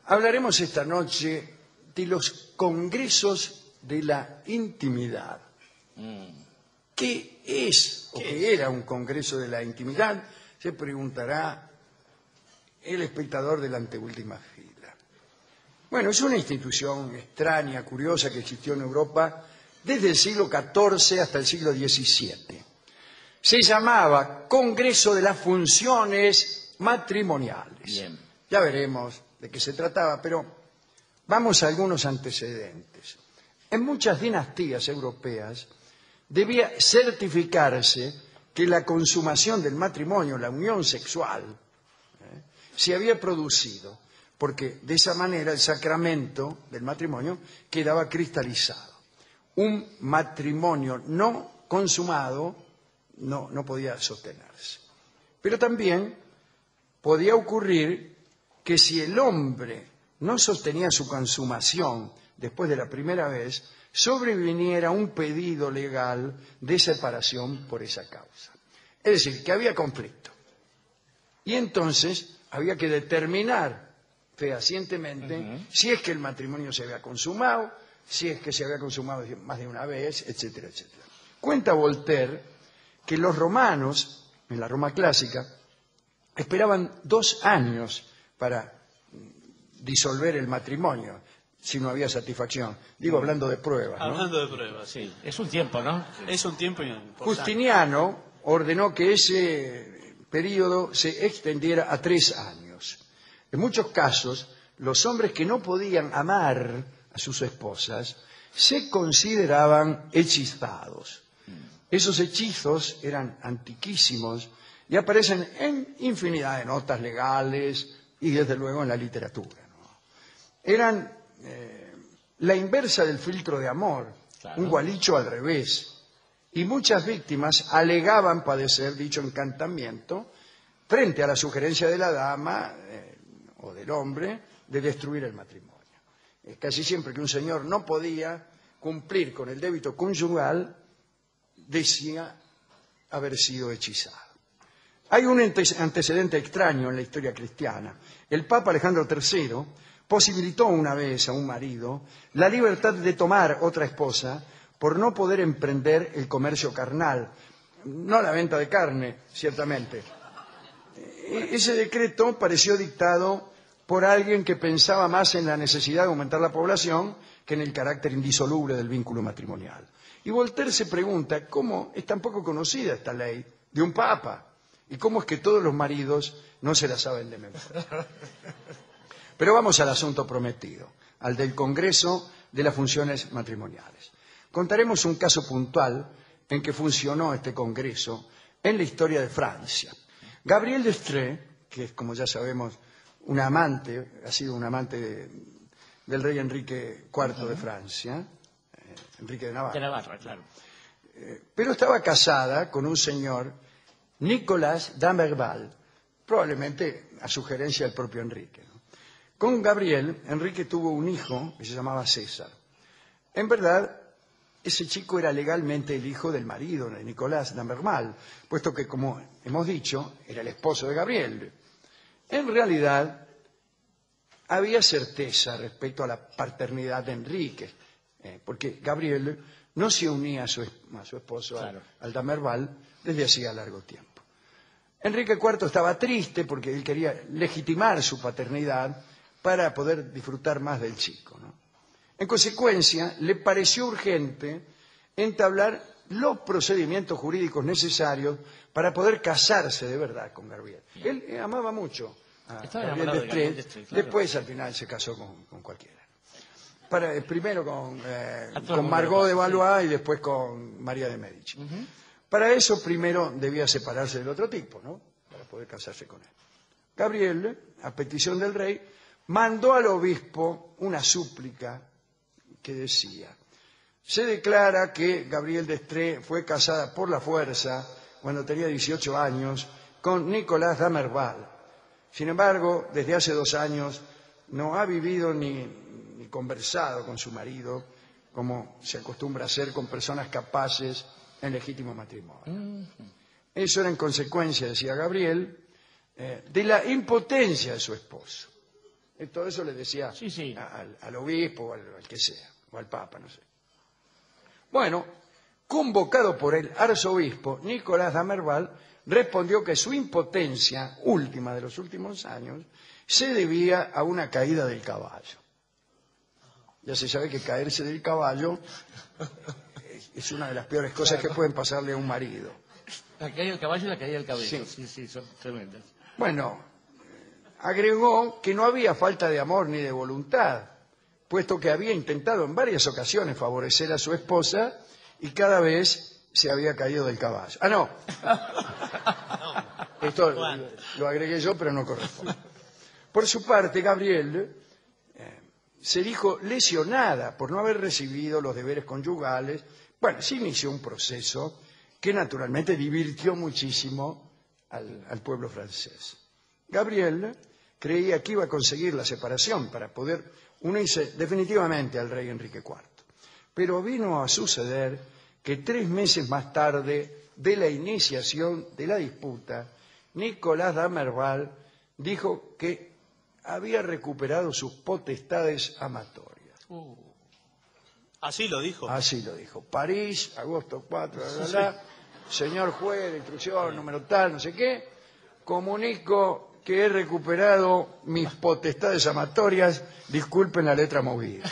Hablaremos esta noche de los congresos de la intimidad. ¿Qué es o qué era un congreso de la intimidad? Se preguntará el espectador de la anteúltima fila. Bueno, es una institución extraña, curiosa, que existió en Europa desde el siglo XIV hasta el siglo XVII. Se llamaba Congreso de las Funciones Matrimoniales. Bien. Ya veremos de qué se trataba, pero vamos a algunos antecedentes. En muchas dinastías europeas debía certificarse que la consumación del matrimonio, la unión sexual, se había producido, porque de esa manera el sacramento del matrimonio quedaba cristalizado. Un matrimonio no consumado no podía sostenerse. Pero también podía ocurrir que si el hombre no sostenía su consumación después de la primera vez, sobreviniera un pedido legal de separación por esa causa. Es decir, que había conflicto. Y entonces había que determinar fehacientemente si es que el matrimonio se había consumado, si es que se había consumado más de una vez, etcétera, etcétera. Cuenta Voltaire que los romanos, en la Roma clásica, esperaban 2 años para disolver el matrimonio si no había satisfacción. Digo, hablando de pruebas, ¿no? Hablando de pruebas, sí. Es un tiempo, ¿no? Es un tiempo importante. Justiniano ordenó que ese periodo se extendiera a 3 años. En muchos casos, los hombres que no podían amar a sus esposas se consideraban hechizados. Esos hechizos eran antiquísimos y aparecen en infinidad de notas legales y desde luego en la literatura, ¿no? Eran la inversa del filtro de amor, claro. Un gualicho al revés. Y muchas víctimas alegaban padecer dicho encantamiento frente a la sugerencia de la dama o del hombre de destruir el matrimonio. Casi siempre que un señor no podía cumplir con el débito conyugal, decía haber sido hechizado. Hay un antecedente extraño en la historia cristiana. El Papa Alejandro III posibilitó una vez a un marido la libertad de tomar otra esposa por no poder emprender el comercio carnal, no la venta de carne, ciertamente. Ese decreto pareció dictado por alguien que pensaba más en la necesidad de aumentar la población que en el carácter indisoluble del vínculo matrimonial. Y Voltaire se pregunta cómo es tan poco conocida esta ley de un papa y cómo es que todos los maridos no se la saben de memoria. Pero vamos al asunto prometido, al del Congreso de las Funciones Matrimoniales. Contaremos un caso puntual en que funcionó este Congreso en la historia de Francia. Gabrielle d'Estrées, que es, como ya sabemos, una amante, ha sido un amante del rey Enrique IV de Francia, Enrique de Navarra. De Navarra, claro. Pero estaba casada con un señor, Nicolas d'Amberval, probablemente a sugerencia del propio Enrique, ¿no? Con Gabrielle, Enrique tuvo un hijo que se llamaba César. En verdad, ese chico era legalmente el hijo del marido de Nicolas d'Amberval, puesto que, como hemos dicho, era el esposo de Gabrielle. En realidad, había certeza respecto a la paternidad de Enrique, porque Gabrielle no se unía a su esposo, claro, al d'Amberval desde hacía largo tiempo. Enrique IV estaba triste porque él quería legitimar su paternidad para poder disfrutar más del chico, ¿no? En consecuencia, le pareció urgente entablar los procedimientos jurídicos necesarios para poder casarse de verdad con Gabrielle. Él amaba mucho a Gabrielle d'Estrées, claro. Después al final se casó con cualquiera. Primero con Margot de Valois y después con María de Medici. Para eso primero debía separarse del otro tipo, ¿no? Para poder casarse con él. Gabrielle, a petición del rey, mandó al obispo una súplica que decía: se declara que Gabrielle d'Estrées fue casada por la fuerza cuando tenía 18 años con Nicolas d'Amberval. Sin embargo, desde hace 2 años no ha vivido ni conversado con su marido, como se acostumbra a hacer con personas capaces en legítimo matrimonio. Eso era en consecuencia, decía Gabrielle, de la impotencia de su esposo. Y todo eso le decía Sí, sí. al obispo o al que sea, o al papa, no sé. Bueno, convocado por el arzobispo, Nicolás Damerval respondió que su impotencia última de los últimos años se debía a una caída del caballo. Ya se sabe que caerse del caballo es una de las peores cosas que pueden pasarle a un marido. La caída del caballo y la caída del cabello. Sí. Sí, sí, son tremendas. Bueno, agregó que no había falta de amor ni de voluntad, puesto que había intentado en varias ocasiones favorecer a su esposa y cada vez se había caído del caballo. Ah, no. Esto lo agregué yo, pero no corresponde. Por su parte, Gabriel se dijo lesionada por no haber recibido los deberes conyugales. Bueno, se inició un proceso que naturalmente divirtió muchísimo al pueblo francés. Gabriel creía que iba a conseguir la separación para poder unirse definitivamente al rey Enrique IV. Pero vino a suceder que 3 meses más tarde de la iniciación de la disputa, Nicolás Damerval dijo que había recuperado sus potestades amatorias. Así lo dijo. Así lo dijo. París, agosto 4, señor juez de instrucción, número tal, no sé qué, comunico que he recuperado mis potestades amatorias, disculpen la letra movida.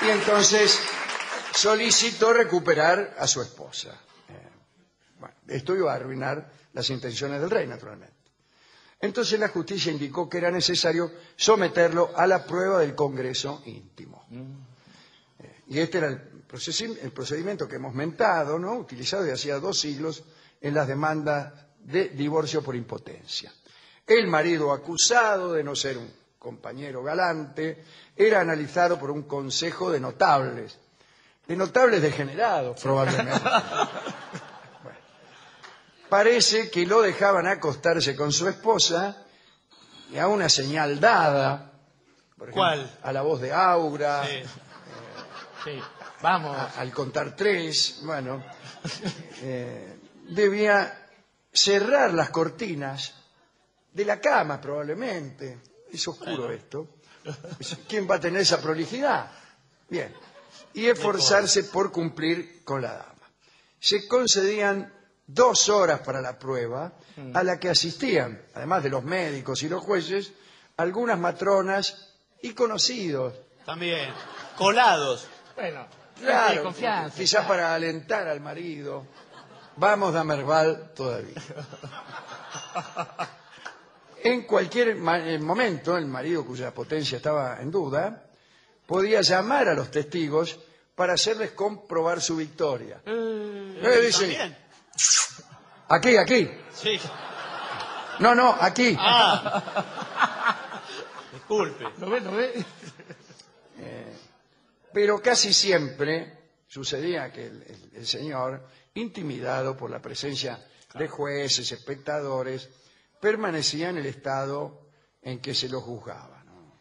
Y entonces solicitó recuperar a su esposa. Bueno, esto iba a arruinar las intenciones del rey, naturalmente. Entonces la justicia indicó que era necesario someterlo a la prueba del Congreso íntimo. Y este era el procedimiento que hemos mentado, ¿no? Utilizado desde hacía 2 siglos en las demandas de divorcio por impotencia. El marido acusado de no ser un compañero galante era analizado por un consejo de notables degenerados probablemente. Bueno, parece que lo dejaban acostarse con su esposa y a una señal dada, por ejemplo, ¿Cuál? a la voz de Aura, Sí. Sí, vamos. al contar 3, bueno, debía cerrar las cortinas de la cama probablemente. Es oscuro esto. ¿Quién va a tener esa prolijidad? Bien. Y esforzarse por cumplir con la dama. Se concedían 2 horas para la prueba, a la que asistían, además de los médicos y los jueces, algunas matronas y conocidos. También. Colados. Bueno, Claro, confianza. quizás para alentar al marido. Vamos, Damerval, todavía. En cualquier momento, el marido cuya potencia estaba en duda, podía llamar a los testigos para hacerles comprobar su victoria. Dice, También. aquí. Sí. No, aquí. Disculpe. ¿Lo ve? Pero casi siempre sucedía que el señor, intimidado por la presencia de jueces, espectadores, permanecía en el estado en que se lo juzgaba, ¿no?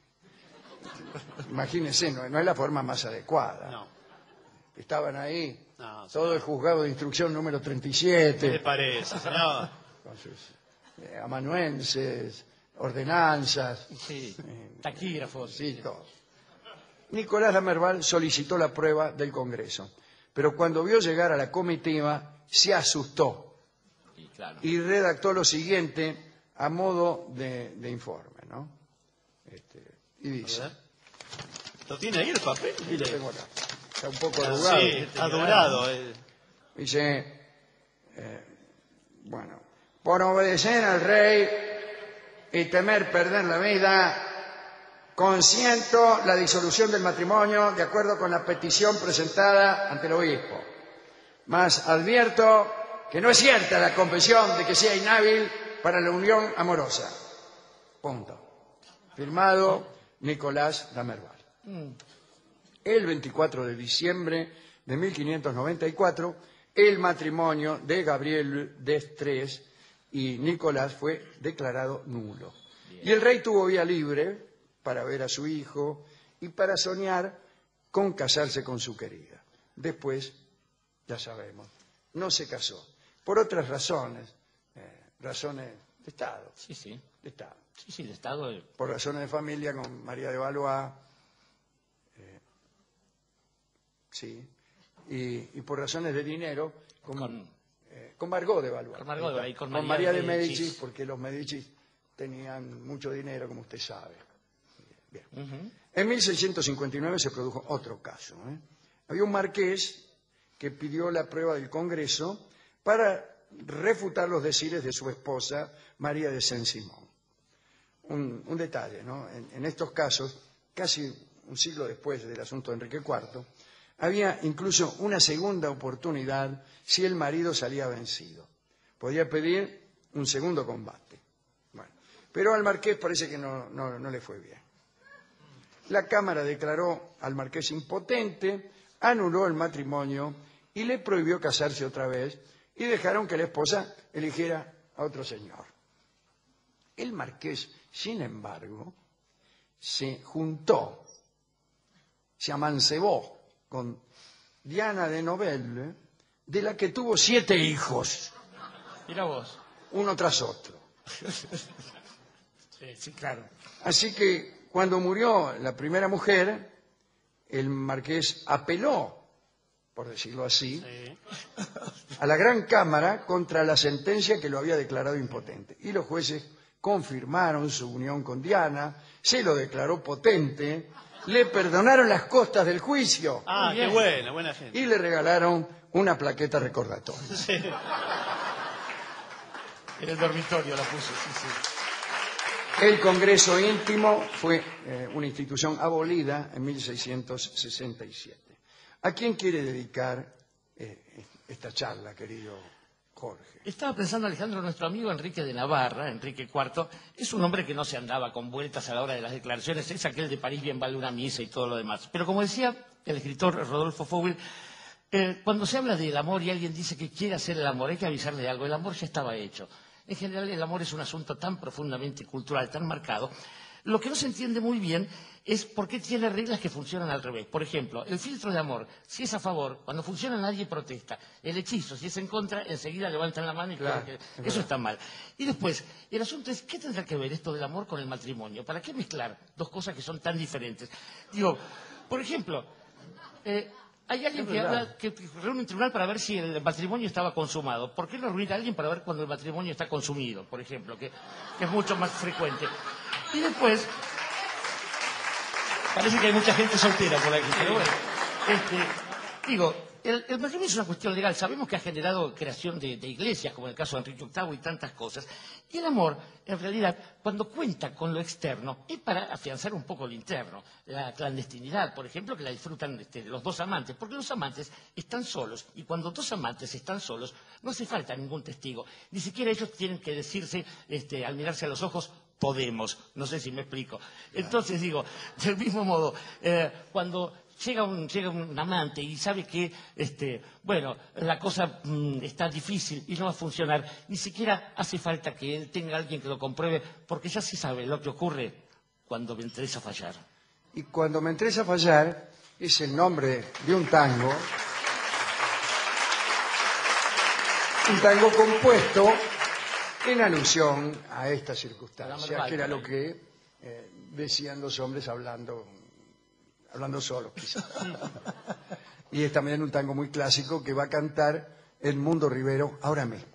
Imagínense, no es la forma más adecuada. No. Estaban ahí, No, todo el juzgado de instrucción número 37, ¿Qué le parece, señor? con sus amanuenses, ordenanzas, Sí, taquígrafos. sí, todo. Nicolás Damerval solicitó la prueba del Congreso, pero cuando vio llegar a la comitiva se asustó Sí, claro. y redactó lo siguiente a modo de informe, ¿no? Y dice, ¿Lo tiene ahí el papel? y lo tengo acá, está un poco Sí, arrugado. está durado. Dice, bueno, por obedecer al rey y temer perder la vida, consiento la disolución del matrimonio de acuerdo con la petición presentada ante el obispo. Mas advierto que no es cierta la confesión de que sea inhábil para la unión amorosa. Punto. Firmado Nicolás Damerval. El 24 de diciembre de 1594, el matrimonio de Gabriel d'Estrées y Nicolás fue declarado nulo. Y el rey tuvo vía libre para ver a su hijo y para soñar con casarse con su querida. Después, ya sabemos, no se casó. Por otras razones, razones de Estado, Sí, sí. de Estado. Sí, sí, de Estado. Por razones de familia con María de Valois, sí, y por razones de dinero con Margot de Valois. Con Margot de Valois y con María de Medici. Medici, porque los Medici tenían mucho dinero, como usted sabe. Bien. En 1659 se produjo otro caso. Había un marqués que pidió la prueba del Congreso para refutar los decires de su esposa, María de Saint-Simon. Un detalle, ¿no? En estos casos, casi un siglo después del asunto de Enrique IV, había incluso una segunda oportunidad si el marido salía vencido. Podía pedir un segundo combate. Bueno, pero al marqués parece que no le fue bien. La Cámara declaró al marqués impotente, anuló el matrimonio y le prohibió casarse otra vez y dejaron que la esposa eligiera a otro señor. El marqués, sin embargo, se juntó, se amancebó con Diana de Novelle, de la que tuvo 7 hijos, Mira vos. uno tras otro. Sí, claro. Así que cuando murió la primera mujer, el marqués apeló, por decirlo así, Sí. a la Gran Cámara contra la sentencia que lo había declarado impotente. Y los jueces confirmaron su unión con Diana, se lo declaró potente, le perdonaron las costas del juicio Ah, Muy qué bien. buena gente. y le regalaron una plaqueta recordatoria. Sí. En el dormitorio la puso, sí, sí. El Congreso Íntimo fue una institución abolida en 1667. ¿A quién quiere dedicar esta charla, querido Jorge? Estaba pensando, Alejandro, nuestro amigo Enrique de Navarra, Enrique IV, es un hombre que no se andaba con vueltas a la hora de las declaraciones, es aquel de París bien vale una misa y todo lo demás. Pero como decía el escritor Rodolfo Fouil, cuando se habla del amor y alguien dice que quiere hacer el amor, hay que avisarle de algo, el amor ya estaba hecho. En general, el amor es un asunto tan profundamente cultural, tan marcado. Lo que no se entiende muy bien es por qué tiene reglas que funcionan al revés. Por ejemplo, el filtro de amor, si es a favor, cuando funciona nadie protesta. El hechizo, si es en contra, enseguida levantan la mano y Claro, creen que es eso está mal. Y después, el asunto es, ¿qué tendrá que ver esto del amor con el matrimonio? ¿Para qué mezclar dos cosas que son tan diferentes? Digo, por ejemplo, hay alguien que habla, que reúne un tribunal para ver si el matrimonio estaba consumado. ¿Por qué no reunir a alguien para ver cuando el matrimonio está consumido, por ejemplo, que es mucho más frecuente? Y después, parece que hay mucha gente soltera por aquí, pero bueno, digo, el matrimonio es una cuestión legal. Sabemos que ha generado creación de iglesias, como en el caso de Enrique VIII y tantas cosas. Y el amor, en realidad, cuando cuenta con lo externo, es para afianzar un poco lo interno. La clandestinidad, por ejemplo, que la disfrutan los dos amantes, porque los amantes están solos. Y cuando dos amantes están solos, no hace falta ningún testigo. Ni siquiera ellos tienen que decirse, al mirarse a los ojos, podemos. No sé si me explico. Entonces, digo, del mismo modo, cuando llega un amante y sabe que, bueno, la cosa está difícil y no va a funcionar, ni siquiera hace falta que él tenga alguien que lo compruebe, porque ya se sabe lo que ocurre cuando me interesa fallar. Y cuando me interesa fallar es el nombre de un tango compuesto en alusión a esta circunstancia, que era lo que decían los hombres hablando solos, quizás. Y es también un tango muy clásico que va a cantar Edmundo Rivero ahora mismo.